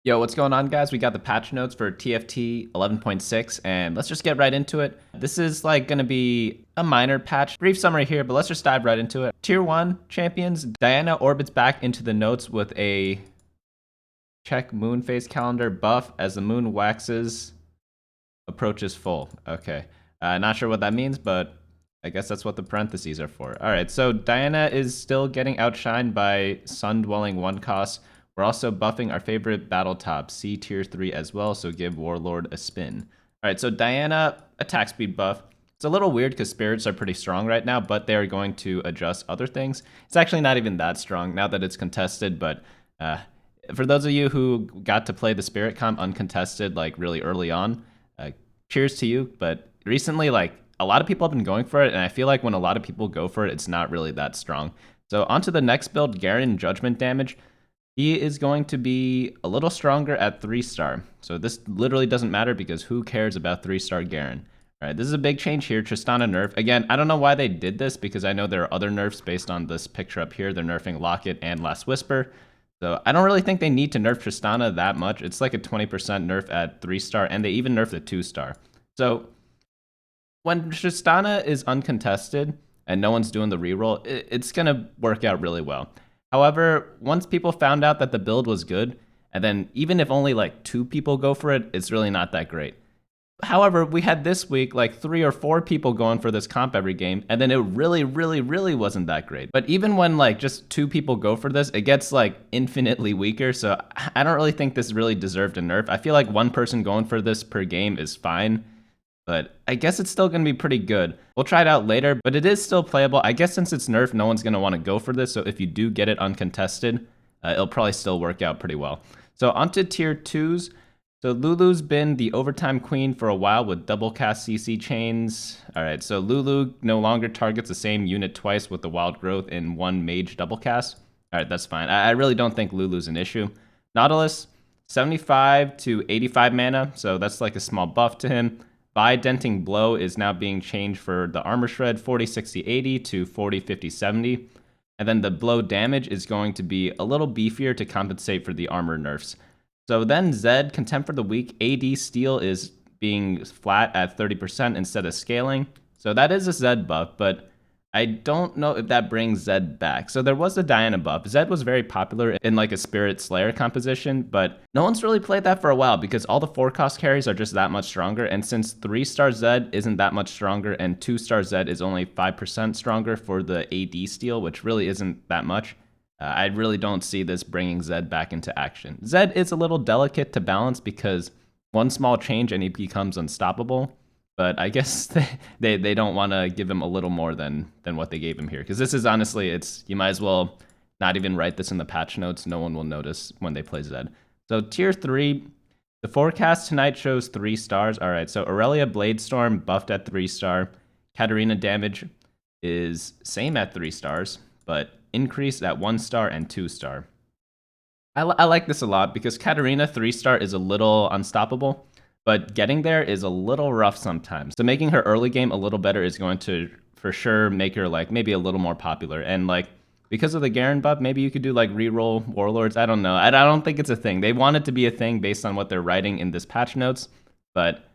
Yo, what's going on, guys? We got the patch notes for TFT 11.6, and let's just get right into it. This is like going to be a minor patch. Brief summary here, but let's just dive right into it. Tier 1 champions, Diana orbits back into the notes with a check moon phase calendar buff as the moon waxes, approaches full. Okay. Not sure what that means, but I guess that's what the parentheses are for. All right, so Diana is still getting outshined by Sun Dwelling 1 cost. We're also buffing our favorite battle top, C tier 3 as well, so give Warlord a spin. All right, so Diana, attack speed buff. It's a little weird because spirits are pretty strong right now, but they're going to adjust other things. It's actually not even that strong now that it's contested, but for those of you who got to play the spirit comp uncontested like really early on, cheers to you. But recently, like, a lot of people have been going for it, and I feel like when a lot of people go for it, it's not really that strong. So onto the next build, Garen Judgment Damage. He is going to be a little stronger at 3-star. So this literally doesn't matter because who cares about 3-star Garen? All right, this is a big change here. Tristana nerf. Again, I don't know why they did this because I know there are other nerfs based on this picture up here. They're nerfing Locket and Last Whisper. So I don't really think they need to nerf Tristana that much. It's like a 20% nerf at 3-star, and they even nerfed the 2-star. So when Tristana is uncontested and no one's doing the reroll, it's going to work out really well. However, once people found out that the build was good, and then even if only like 2 people go for it, it's really not that great. However, we had this week like 3 or 4 people going for this comp every game, and then it really wasn't that great. But even when like just 2 people go for this, it gets like infinitely weaker, so I don't really think this really deserved a nerf. I feel like 1 person going for this per game is fine, but I guess it's still going to be pretty good. We'll try it out later, but it is still playable. I guess since it's nerfed, no one's going to want to go for this, so if you do get it uncontested, it'll probably still work out pretty well. So onto tier 2s. So Lulu's been the overtime queen for a while with double cast CC chains. All right, so Lulu no longer targets the same unit twice with the wild growth in 1 mage double cast. All right, that's fine. I really don't think Lulu's an issue. Nautilus, 75 to 85 mana, so that's like a small buff to him. Denting Blow is now being changed for the armor shred 40, 60, 80 to 40, 50, 70. And then the blow damage is going to be a little beefier to compensate for the armor nerfs. So then Zed, Contempt for the Weak, AD Steel is being flat at 30% instead of scaling. So that is a Zed buff, but I don't know if that brings Zed back. So there was a Diana buff. Zed was very popular in like a Spirit Slayer composition, but no one's really played that for a while because all the 4-cost carries are just that much stronger. And since 3-star Zed isn't that much stronger and 2-star Zed is only 5% stronger for the AD steal, which really isn't that much, I really don't see this bringing Zed back into action. Zed is a little delicate to balance because one small change and he becomes unstoppable. But I guess they don't want to give him a little more than what they gave him here. Because this is honestly, you might as well not even write this in the patch notes. No one will notice when they play Zed. So tier 3, the forecast tonight shows 3 stars. All right, so Irelia Bladestorm buffed at 3-star. Katarina damage is same at 3 stars, but increased at 1-star and 2-star. I like this a lot because Katarina 3-star is a little unstoppable. But getting there is a little rough sometimes. So making her early game a little better is going to, for sure, make her like maybe a little more popular. And like, because of the Garen buff, maybe you could do like reroll Warlords. I don't know. I don't think it's a thing. They want it to be a thing based on what they're writing in this patch notes. But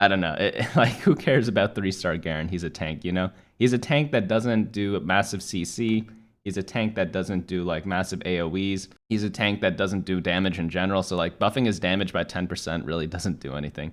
I don't know. Like, who cares about 3-star Garen? He's a tank, you know? He's a tank that doesn't do massive CC. He's a tank that doesn't do like massive AoEs. He's a tank that doesn't do damage in general. So like buffing his damage by 10% really doesn't do anything.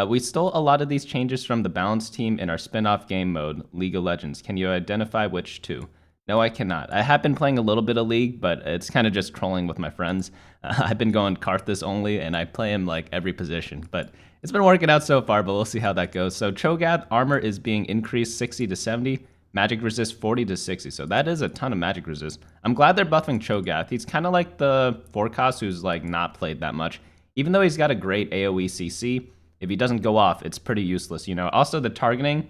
We stole a lot of these changes from the balance team in our spin-off game mode, League of Legends. Can you identify which two? No, I cannot. I have been playing a little bit of League, but it's kind of just trolling with my friends. I've been going Karthus only, and I play him like every position. But it's been working out so far, but we'll see how that goes. So Cho'Gath armor is being increased 60 to 70. Magic resist 40 to 60, so that is a ton of magic resist. I'm glad they're buffing Cho'Gath. He's kind of like the 4-cost who's like not played that much. Even though he's got a great AoE CC, if he doesn't go off, it's pretty useless, you know? Also, the targeting,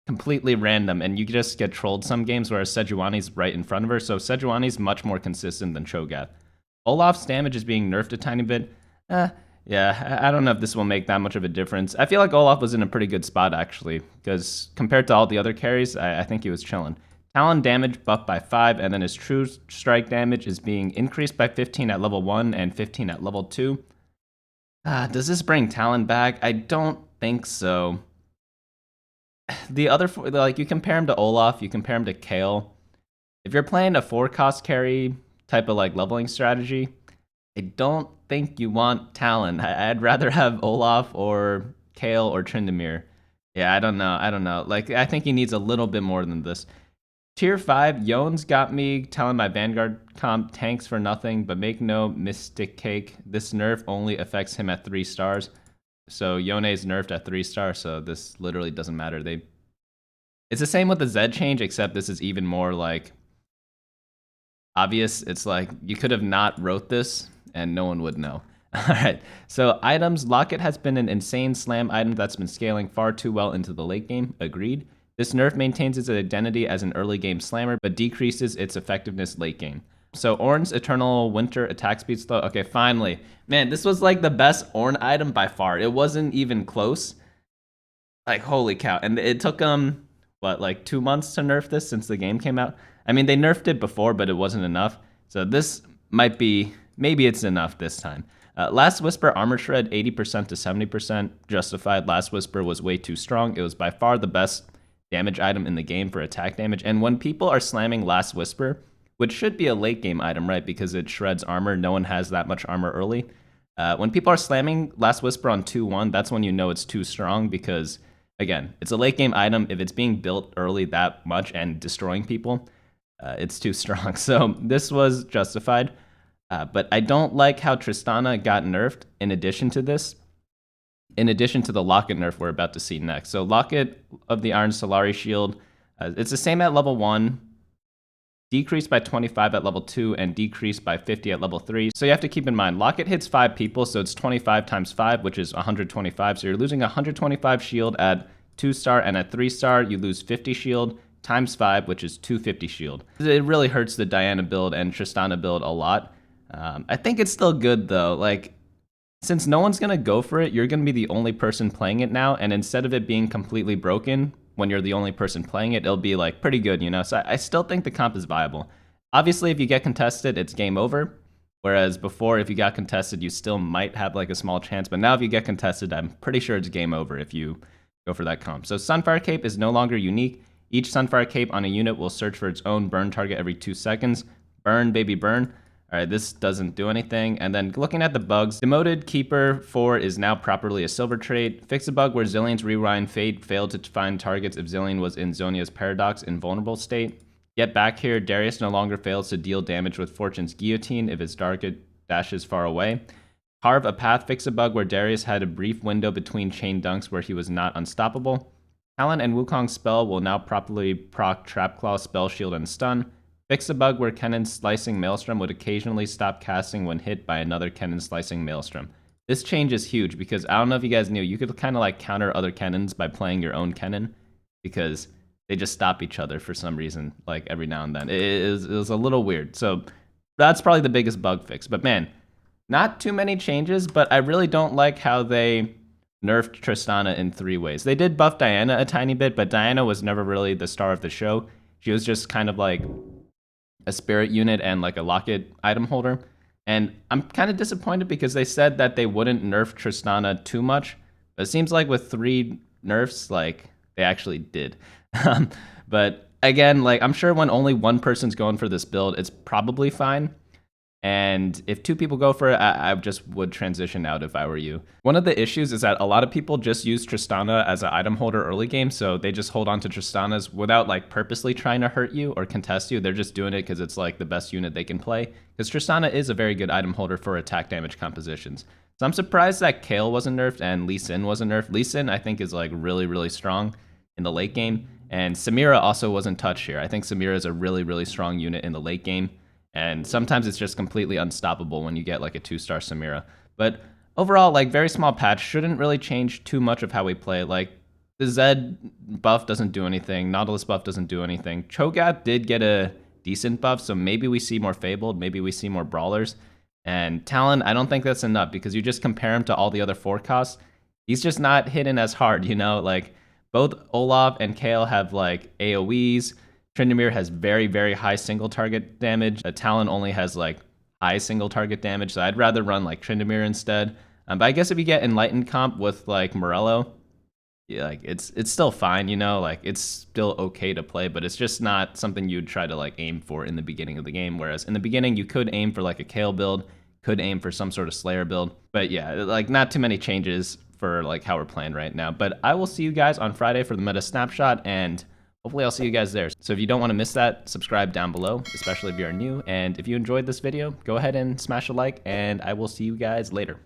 completely random, and you just get trolled some games, whereas Sejuani's right in front of her, so Sejuani's much more consistent than Cho'Gath. Olaf's damage is being nerfed a tiny bit. Yeah, I don't know if this will make that much of a difference. I feel like Olaf was in a pretty good spot, actually, because compared to all the other carries, I think he was chilling. Talon damage buffed by 5, and then his true strike damage is being increased by 15 at level 1 and 15 at level 2. Does this bring Talon back? I don't think so. The other, like, you compare him to Olaf, you compare him to Kayle. If you're playing a 4-cost carry type of like leveling strategy, I don't think you want Talon. I'd rather have Olaf or Kayle or Tryndamere. Yeah, I don't know. Like, I think he needs a little bit more than this. Tier 5, Yone's got me telling my Vanguard comp tanks for nothing, but make no mystic cake. This nerf only affects him at 3 stars. So Yone's nerfed at 3 stars, so this literally doesn't matter. It's the same with the Z change, except this is even more like obvious. It's like you could have not wrote this and no one would know. All right, so items. Locket has been an insane slam item that's been scaling far too well into the late game. Agreed. This nerf maintains its identity as an early game slammer, but decreases its effectiveness late game. So Ornn's Eternal Winter attack speed slow. Okay, finally. Man, this was like the best Ornn item by far. It wasn't even close. Like, holy cow. And it took them, what, like 2 months to nerf this since the game came out? I mean, they nerfed it before, but it wasn't enough. So this might be, maybe it's enough this time. Last Whisper Armor Shred, 80% to 70%. Justified. Last Whisper was way too strong. It was by far the best damage item in the game for attack damage. And when people are slamming Last Whisper, which should be a late game item, right? Because it shreds armor. No one has that much armor early. When people are slamming Last Whisper on 2-1, that's when you know it's too strong because, again, it's a late game item. If it's being built early that much and destroying people, it's too strong. So this was justified. But I don't like how Tristana got nerfed in addition to this. In addition to the Locket nerf we're about to see next. So Locket of the Iron Solari Shield, it's the same at level 1, decreased by 25 at level 2, and decreased by 50 at level 3. So you have to keep in mind, Locket hits 5 people, so it's 25 times 5, which is 125. So you're losing 125 shield at 2-star, and at 3-star, you lose 50 shield times 5, which is 250 shield. It really hurts the Diana build and Tristana build a lot. I think it's still good, though. Like, since no one's going to go for it, you're going to be the only person playing it now, and instead of it being completely broken when you're the only person playing it, it'll be, like, pretty good, you know? So I still think the comp is viable. Obviously, if you get contested, it's game over, whereas before, if you got contested, you still might have, like, a small chance, but now if you get contested, I'm pretty sure it's game over if you go for that comp. So Sunfire Cape is no longer unique. Each Sunfire Cape on a unit will search for its own burn target every 2 seconds. Burn, baby, burn. All right, this doesn't do anything. And then looking at the bugs, Demoted Keeper 4 is now properly a silver trait. Fix a bug where Zillion's Rewind Fate failed to find targets if Zillion was in Zonia's Paradox in vulnerable state. Get back here, Darius no longer fails to deal damage with Fortune's Guillotine if his target dashes far away. Carve a path. Fix a bug where Darius had a brief window between chain dunks where he was not unstoppable. Talon and Wukong's spell will now properly proc Trapclaw, Spell Shield, and Stun. Fix a bug where Kennen's Slicing Maelstrom would occasionally stop casting when hit by another Kennen Slicing Maelstrom. This change is huge because I don't know if you guys knew, you could kind of like counter other Kennens by playing your own Kennen because they just stop each other for some reason, like every now and then. It was a little weird. So that's probably the biggest bug fix. But man, not too many changes, but I really don't like how they nerfed Tristana in 3 ways. They did buff Diana a tiny bit, but Diana was never really the star of the show. She was just kind of like a spirit unit and like a Locket item holder. And I'm kind of disappointed because they said that they wouldn't nerf Tristana too much. But it seems like with 3 nerfs, like they actually did. But again, like I'm sure when only one person's going for this build, it's probably fine. And if 2 people go for it, I just would transition out if I were you. One of the issues is that a lot of people just use Tristana as an item holder early game, so they just hold on to Tristanas without like purposely trying to hurt you or contest you. They're just doing it because it's like the best unit they can play. Because Tristana is a very good item holder for attack damage compositions. So I'm surprised that Kayle wasn't nerfed and Lee Sin wasn't nerfed. Lee Sin I think is like really, really strong in the late game. And Samira also wasn't touched here. I think Samira is a really, really strong unit in the late game. And sometimes it's just completely unstoppable when you get like a 2-star Samira. But overall, like very small patch, shouldn't really change too much of how we play. Like the Zed buff doesn't do anything. Nautilus buff doesn't do anything. Cho'Gath did get a decent buff, so maybe we see more Fabled, maybe we see more Brawlers. And Talon, I don't think that's enough because you just compare him to all the other 4 costs. He's just not hitting as hard, you know? Like both Olaf and Kayle have like AoEs. Tryndamere has very, very high single target damage. A Talon only has like high single target damage, so I'd rather run like Tryndamere instead. But I guess if you get Enlightened comp with like Morello, yeah, like it's still fine, you know, like it's still okay to play, but it's just not something you'd try to like aim for in the beginning of the game. Whereas in the beginning, you could aim for like a Kale build, could aim for some sort of Slayer build. But yeah, like not too many changes for like how we're playing right now. But I will see you guys on Friday for the meta snapshot, and hopefully I'll see you guys there. So if you don't want to miss that, subscribe down below, especially if you're new. And if you enjoyed this video, go ahead and smash a like, and I will see you guys later.